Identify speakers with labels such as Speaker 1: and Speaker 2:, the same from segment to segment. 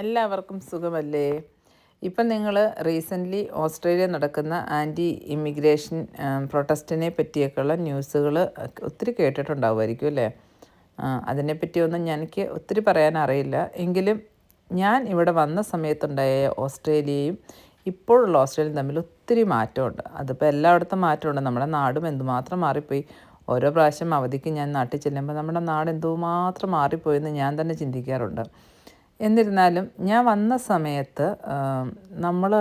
Speaker 1: എല്ലാവർക്കും സുഖമല്ലേ? ഇപ്പം നിങ്ങൾ റീസെൻ്റ്ലി ഓസ്ട്രേലിയ നടക്കുന്ന ആൻറ്റി ഇമിഗ്രേഷൻ പ്രൊട്ടസ്റ്റിനെ പറ്റിയൊക്കെയുള്ള ന്യൂസുകൾ ഒത്തിരി കേട്ടിട്ടുണ്ടാവുമായിരിക്കും അല്ലേ? അതിനെപ്പറ്റിയൊന്നും എനിക്ക് ഒത്തിരി പറയാനറിയില്ല. എങ്കിലും ഞാൻ ഇവിടെ വന്ന സമയത്തുണ്ടായ ഓസ്ട്രേലിയയും ഇപ്പോഴുള്ള ഓസ്ട്രേലിയയും തമ്മിൽ ഒത്തിരി മാറ്റമുണ്ട്. അതിപ്പോൾ എല്ലായിടത്തും മാറ്റമുണ്ട്. നമ്മുടെ നാടും എന്തുമാത്രം മാറിപ്പോയി. ഓരോ പ്രാവശ്യം അവധിക്ക് ഞാൻ നാട്ടിൽ ചെല്ലുമ്പോൾ നമ്മുടെ നാട് എന്തുമാത്രം മാറിപ്പോയെന്ന് ഞാൻ തന്നെ ചിന്തിക്കാറുണ്ട്. എന്നിരുന്നാലും ഞാൻ വന്ന സമയത്ത് നമ്മൾ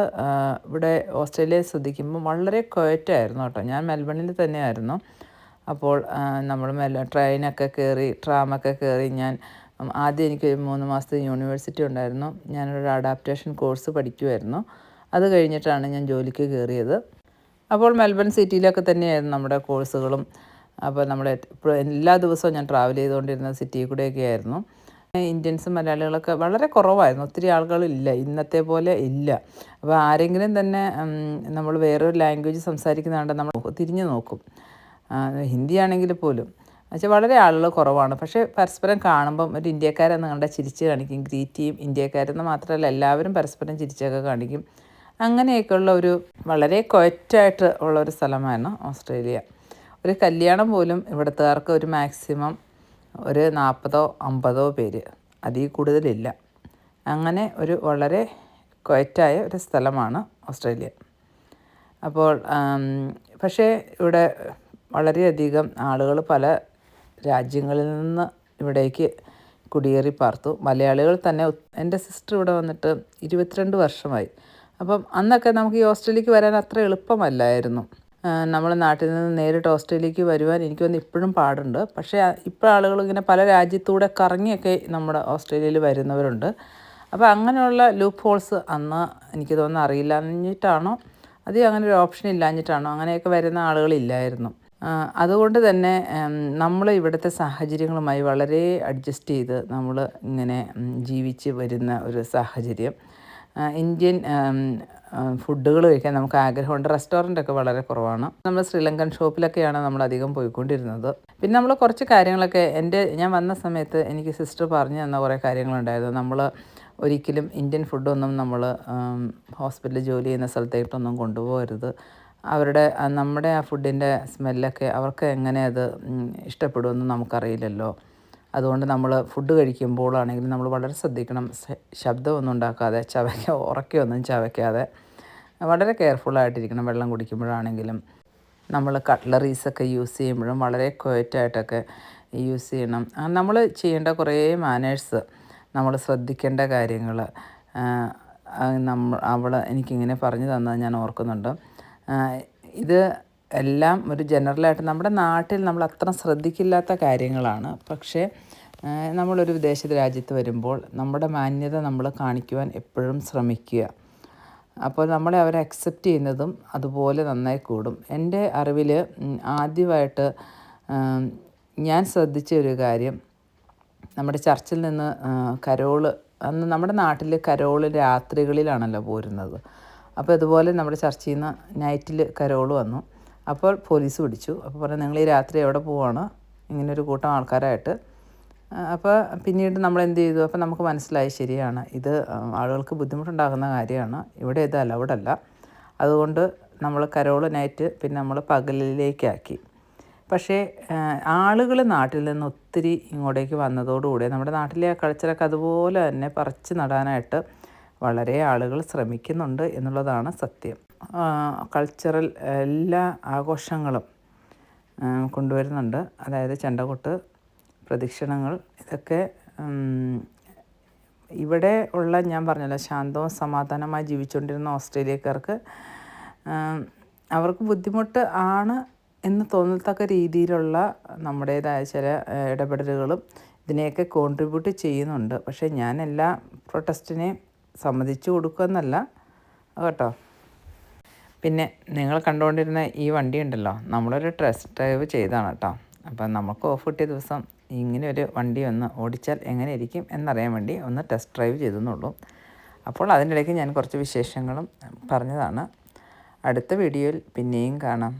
Speaker 1: ഇവിടെ ഓസ്ട്രേലിയയെ ശ്രദ്ധിക്കുമ്പോൾ വളരെ ക്വയറ്റായിരുന്നു കേട്ടോ. ഞാൻ മെൽബണിൽ തന്നെയായിരുന്നു. അപ്പോൾ നമ്മൾ ട്രെയിനൊക്കെ കയറി ട്രാമൊക്കെ കയറി ഞാൻ ആദ്യം എനിക്ക് 3 മാസത്തെ യൂണിവേഴ്സിറ്റി ഉണ്ടായിരുന്നു. ഞാനൊരു അഡാപ്റ്റേഷൻ കോഴ്സ് പഠിക്കുമായിരുന്നു. അത് കഴിഞ്ഞിട്ടാണ് ഞാൻ ജോലിക്ക് കയറിയത്. അപ്പോൾ മെൽബൺ സിറ്റിയിലൊക്കെ തന്നെയായിരുന്നു നമ്മുടെ കോഴ്സുകളും. അപ്പോൾ എല്ലാ ദിവസവും ഞാൻ ട്രാവൽ ചെയ്തുകൊണ്ടിരുന്ന സിറ്റിയിൽ കൂടെയൊക്കെ ആയിരുന്നു. ഇന്ത്യൻസും മലയാളികളൊക്കെ വളരെ കുറവായിരുന്നു. ഒത്തിരി ആളുകളില്ല, ഇന്നത്തെ പോലെ ഇല്ല. അപ്പോൾ ആരെങ്കിലും തന്നെ നമ്മൾ വേറൊരു ലാംഗ്വേജ് സംസാരിക്കുന്നതുകൊണ്ട് നമ്മൾ തിരിഞ്ഞു നോക്കും, ഹിന്ദി ആണെങ്കിൽ പോലും. പക്ഷേ വളരെ ആളുകൾ കുറവാണ്. പക്ഷേ പരസ്പരം കാണുമ്പം ഒരു ഇന്ത്യക്കാരെന്ന് കണ്ടാൽ ചിരിച്ച് കാണിക്കും, ഗ്രീറ്റ് ചെയ്യും. ഇന്ത്യക്കാരെന്ന് മാത്രമല്ല എല്ലാവരും പരസ്പരം ചിരിച്ചൊക്കെ കാണിക്കും. അങ്ങനെയൊക്കെയുള്ള ഒരു വളരെ ക്വയറ്റായിട്ട് ഉള്ളൊരു സ്ഥലമാണ് ഓസ്ട്രേലിയ. ഒരു കല്യാണം പോലും ഇവിടുത്തുകാർക്ക് ഒരു മാക്സിമം ഒരു 40-50 പേര്, അതിൽ കൂടുതലില്ല. അങ്ങനെ ഒരു വളരെ ക്വയറ്റായ ഒരു സ്ഥലമാണ് ഓസ്ട്രേലിയ. അപ്പോൾ പക്ഷേ ഇവിടെ വളരെയധികം ആളുകൾ പല രാജ്യങ്ങളിൽ നിന്ന് ഇവിടേക്ക് കുടിയേറി പാർത്തു. മലയാളികൾ തന്നെ. എൻ്റെ സിസ്റ്റർ ഇവിടെ വന്നിട്ട് 22 വർഷമായി. അപ്പം അന്നൊക്കെ നമുക്ക് ഈ ഓസ്ട്രേലിയക്ക് വരാൻ അത്ര എളുപ്പമല്ലായിരുന്നു. നമ്മൾ നാട്ടിൽ നിന്ന് നേരിട്ട് ഓസ്ട്രേലിയക്ക് വരുവാൻ എനിക്ക് തോന്നുന്നു ഇപ്പോഴും പാടുണ്ട്. പക്ഷേ ഇപ്പോൾ ആളുകൾ ഇങ്ങനെ പല രാജ്യത്തൂടെ കറങ്ങിയൊക്കെ നമ്മുടെ ഓസ്ട്രേലിയയിൽ വരുന്നവരുണ്ട്. അപ്പോൾ അങ്ങനെയുള്ള ലൂപ്പ് ഹോൾസ് അന്ന് എനിക്ക് തോന്നുന്നു അറിയില്ലാഞ്ഞിട്ടാണോ അധികം അങ്ങനെ ഒരു ഓപ്ഷൻ ഇല്ലാഞ്ഞിട്ടാണോ അങ്ങനെയൊക്കെ വരുന്ന ആളുകളില്ലായിരുന്നു. അതുകൊണ്ട് തന്നെ നമ്മൾ ഇവിടുത്തെ സാഹചര്യങ്ങളുമായി വളരെ അഡ്ജസ്റ്റ് ചെയ്ത് നമ്മൾ ഇങ്ങനെ ജീവിച്ച് വരുന്ന ഒരു സാഹചര്യം. ഇന്ത്യൻ ഫുഡുകൾ കഴിക്കാൻ നമുക്ക് ആഗ്രഹമുണ്ട്. റെസ്റ്റോറൻറ്റൊക്കെ വളരെ കുറവാണ്. നമ്മൾ ശ്രീലങ്കൻ ഷോപ്പിലൊക്കെയാണ് നമ്മളധികം പോയിക്കൊണ്ടിരുന്നത്. പിന്നെ നമ്മൾ കുറച്ച് കാര്യങ്ങളൊക്കെ ഞാൻ വന്ന സമയത്ത് എനിക്ക് സിസ്റ്റർ പറഞ്ഞു തന്ന കുറേ കാര്യങ്ങളുണ്ടായിരുന്നു. നമ്മൾ ഒരിക്കലും ഇന്ത്യൻ ഫുഡൊന്നും നമ്മൾ ഹോസ്പിറ്റലിൽ ജോലി ചെയ്യുന്ന സ്ഥലത്തേക്കൊന്നും കൊണ്ടുപോകരുത്. നമ്മുടെ ആ ഫുഡിൻ്റെ സ്മെല്ലൊക്കെ അവർക്ക് എങ്ങനെ അത് ഇഷ്ടപ്പെടുമെന്ന് നമുക്കറിയില്ലല്ലോ. അതുകൊണ്ട് നമ്മൾ ഫുഡ് കഴിക്കുമ്പോഴാണെങ്കിലും നമ്മൾ വളരെ ശ്രദ്ധിക്കണം. ശബ്ദമൊന്നും ഉണ്ടാക്കാതെ, ഉറക്കെയൊന്നും ചവയ്ക്കാതെ വളരെ കെയർഫുള്ളായിട്ടിരിക്കണം. വെള്ളം കുടിക്കുമ്പോഴാണെങ്കിലും നമ്മൾ കട്ട്ലറീസൊക്കെ യൂസ് ചെയ്യുമ്പോഴും വളരെ ക്വയറ്റായിട്ടൊക്കെ യൂസ് ചെയ്യണം. നമ്മൾ ചെയ്യേണ്ട കുറേ മാനേഴ്സ്, നമ്മൾ ശ്രദ്ധിക്കേണ്ട കാര്യങ്ങൾ അവൾ എനിക്കിങ്ങനെ പറഞ്ഞു തന്നത് ഞാൻ ഓർക്കുന്നുണ്ട്. ഇത് എല്ലാം ഒരു ജനറലായിട്ട് നമ്മുടെ നാട്ടിൽ നമ്മൾ അത്ര ശ്രദ്ധിക്കില്ലാത്ത കാര്യങ്ങളാണ്. പക്ഷേ നമ്മളൊരു വിദേശ രാജ്യത്ത് വരുമ്പോൾ നമ്മുടെ മാന്യത നമ്മൾ കാണിക്കുവാൻ എപ്പോഴും ശ്രമിക്കുക. അപ്പോൾ നമ്മളെ അവർ അക്സെപ്റ്റ് ചെയ്യുന്നതും അതുപോലെ നന്നായി കൂടും. എൻ്റെ അറിവിൽ ആദ്യമായിട്ട് ഞാൻ ശ്രദ്ധിച്ച ഒരു കാര്യം, നമ്മുടെ ചർച്ചിൽ നിന്ന് കരോള്, അന്ന് നമ്മുടെ നാട്ടിൽ കരോള് രാത്രികളിലാണല്ലോ പോരുന്നത്. അപ്പോൾ ഇതുപോലെ നമ്മുടെ ചർച്ചിൽ നിന്ന് നൈറ്റിൽ കരോള് വന്നു. അപ്പോൾ പോലീസ് പിടിച്ചു. അപ്പോൾ പറഞ്ഞു, നിങ്ങൾ ഈ രാത്രി എവിടെ പോവാണ്, ഇങ്ങനൊരു കൂട്ടം ആൾക്കാരായിട്ട്. അപ്പോൾ പിന്നീട് നമ്മൾ എന്ത് ചെയ്തു, അപ്പോൾ നമുക്ക് മനസ്സിലായി ശരിയാണ്, ഇത് ആളുകൾക്ക് ബുദ്ധിമുട്ടുണ്ടാകുന്ന കാര്യമാണ്, ഇവിടെ ഇത് അലൗഡല്ല. അതുകൊണ്ട് നമ്മൾ കരോള് നൈറ്റ് പിന്നെ നമ്മൾ പകലിലേക്കാക്കി. പക്ഷേ ആളുകൾ നാട്ടിൽ നിന്ന് ഒത്തിരി ഇങ്ങോട്ടേക്ക് വന്നതോടുകൂടി നമ്മുടെ നാട്ടിലെ ആ കൾച്ചറൊക്കെ അതുപോലെ തന്നെ പറിച്ച് നടാനായിട്ട് വളരെ ആളുകൾ ശ്രമിക്കുന്നുണ്ട് എന്നുള്ളതാണ് സത്യം. കൾച്ചറൽ എല്ലാ ആഘോഷങ്ങളും കൊണ്ടുവരുന്നുണ്ട്. അതായത് ചെണ്ടകൊട്ട്, പ്രദക്ഷിണങ്ങൾ, ഇതൊക്കെ ഇവിടെ ഉള്ള, ഞാൻ പറഞ്ഞല്ലോ, ശാന്തവും സമാധാനമായി ജീവിച്ചുകൊണ്ടിരുന്ന ഓസ്ട്രേലിയക്കാർക്ക് അവർക്ക് ബുദ്ധിമുട്ട് ആണ് എന്ന് തോന്നത്തക്ക രീതിയിലുള്ള നമ്മുടേതായ ചില ഇടപെടലുകളും ഇതിനെയൊക്കെ കോൺട്രിബ്യൂട്ട് ചെയ്യുന്നുണ്ട്. പക്ഷേ ഞാൻ എല്ലാ പ്രൊട്ടസ്റ്റിനെയും സമ്മതിച്ചു കൊടുക്കുമെന്നല്ല കേട്ടോ. പിന്നെ നിങ്ങൾ കണ്ടുകൊണ്ടിരുന്ന ഈ വണ്ടി ഉണ്ടല്ലോ, നമ്മളൊരു ടെസ്റ്റ് ഡ്രൈവ് ചെയ്താണ് കേട്ടോ. അപ്പം നമുക്ക് ഓഫ് കിട്ടിയ ദിവസം ഇങ്ങനെ ഒരു വണ്ടി ഒന്ന് ഓടിച്ചാൽ എങ്ങനെ ഇരിക്കും എന്നറിയാൻ വേണ്ടി ഒന്ന് ടെസ്റ്റ് ഡ്രൈവ് ചെയ്തെന്നുള്ളൂ. അപ്പോൾ അതിനിടയ്ക്ക് ഞാൻ കുറച്ച് വിശേഷങ്ങളും പറഞ്ഞതാണ്. അടുത്ത വീഡിയോയിൽ പിന്നെയും കാണാം.